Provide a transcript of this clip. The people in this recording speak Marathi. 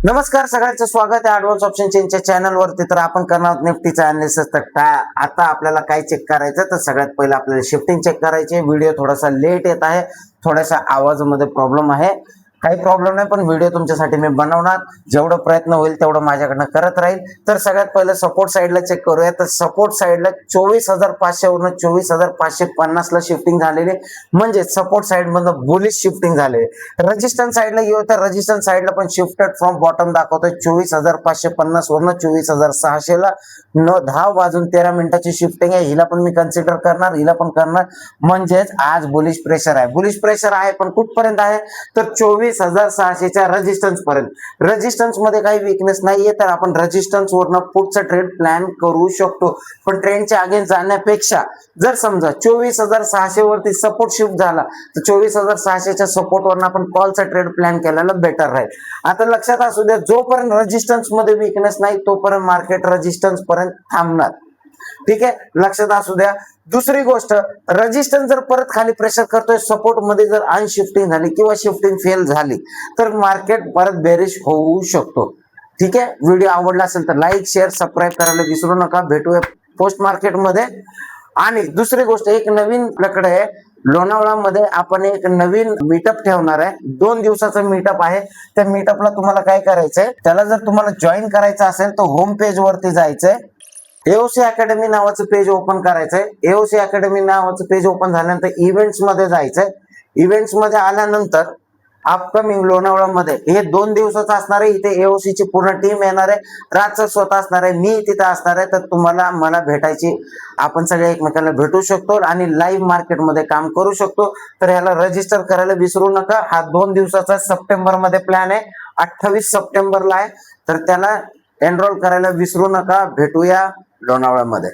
नमस्कार, सगळ्यांचं स्वागत आहे ऍडव्हान्स ऑप्शन चेंजच्या चॅनल वरती. तर आपण करणार आहोत निफ्टीचा अनालिसिस. तर आता आपल्याला काय चेक करायचं, तर सगळ्यात पहिलं आपल्याला शिफ्टिंग चेक करायची. व्हिडिओ थोडासा लेट येत आहे, थोड्याशा आवाजामध्ये प्रॉब्लेम आहे, काही प्रॉब्लेम नाही, पण व्हिडिओ तुमच्यासाठी मी बनवणार. जेवढं प्रयत्न होईल तेवढं माझ्याकडनं करत राहील. तर सगळ्यात पहिलं सपोर्ट साईडला चेक करूया. तर सपोर्ट साईडला 24,500 वरून 24,550 ला शिफ्टिंग झालेली, म्हणजे सपोर्ट साईड मधून बुलिश शिफ्टिंग झालेली. रेजिस्टन्स साईडला येऊ तर रेजिस्टन्स साईडला पण शिफ्टेड फ्रॉम बॉटम दाखवतोय. 24,550 वरून 24,600 ला 10 वाजून 13 मिनिटाची शिफ्टिंग आहे. हिला पण मी कन्सिडर करणार, हिला पण करणार. म्हणजेच आज बुलिश प्रेशर आहे, बुलिश प्रेशर आहे, पण कुठपर्यंत आहे तर 24,600 च्या रेजिस्टन्स पर्यंत. रेजिस्टन्स मध्ये काही विकनेस नाहीये, तर आपण रेजिस्टन्स वरनं पुढचा ट्रेड प्लॅन करू शकतो. पण ट्रेंडच्या अगेन्स्ट जाण्यापेक्षा जर समजा 24,600 वरती सपोर्ट शिफ्ट झाला, तर 24,600 च्या सपोर्ट वरनं आपण कॉलचा ट्रेड प्लॅन केलेला बेटर राहील. आता लक्षात असू द्या, जोपर्यंत रेजिस्टन्स मध्ये विकनेस नाही तोपर्यंत मार्केट रेजिस्टन्स पर्यंत थांबणार. ठीक आहे, लक्षात असू द्या. दुसरी गोष्ट, रेजिस्टन्स जर परत खाली प्रेशर करतोय, सपोर्ट मध्ये जर अनशिफ्टिंग झाली किंवा शिफ्टिंग फेल झाली, तर मार्केट परत बेरिश होऊ शकतो. ठीक आहे, व्हिडिओ आवडला असेल तर लाईक, शेअर, सबस्क्राईब करायला विसरू नका. भेटूया पोस्ट मार्केट मध्ये. आणि दुसरी गोष्ट, एक नवीन आपल्याकडे लोणावळामध्ये आपण एक नवीन मीटअप ठेवणार आहे. 2 दिवसाचा मीटअप आहे. त्या मीटअपला तुम्हाला काय करायचंय, त्याला जर तुम्हाला जॉईन करायचं असेल तर होम पेज वरती जायचंय. एओसी अकॅडमी नावाचं पेज ओपन करायचंय. एओसी अकॅडमी नावाचं पेज ओपन झाल्यानंतर इव्हेंट्स मध्ये जायचंय. इव्हेंट्स मध्ये आल्यानंतर अपकमिंग लोणावळामध्ये हे 2 दिवसाचं असणार आहे. इथे एओसी ची पूर्ण टीम येणार आहे. रातचं स्वतः असणार आहे, मी तिथे असणार आहे. तर तुम्हाला मला भेटायची, आपण सगळे एकमेकांना भेटू शकतो आणि लाईव्ह मार्केटमध्ये काम करू शकतो. तर याला रजिस्टर करायला विसरू नका. हा 2 दिवसाचा सप्टेंबर मध्ये प्लॅन आहे, 28 सप्टेंबरला आहे. तर त्याला एनरोल करायला विसरू नका. भेटूया लोणावळ्यामध्ये.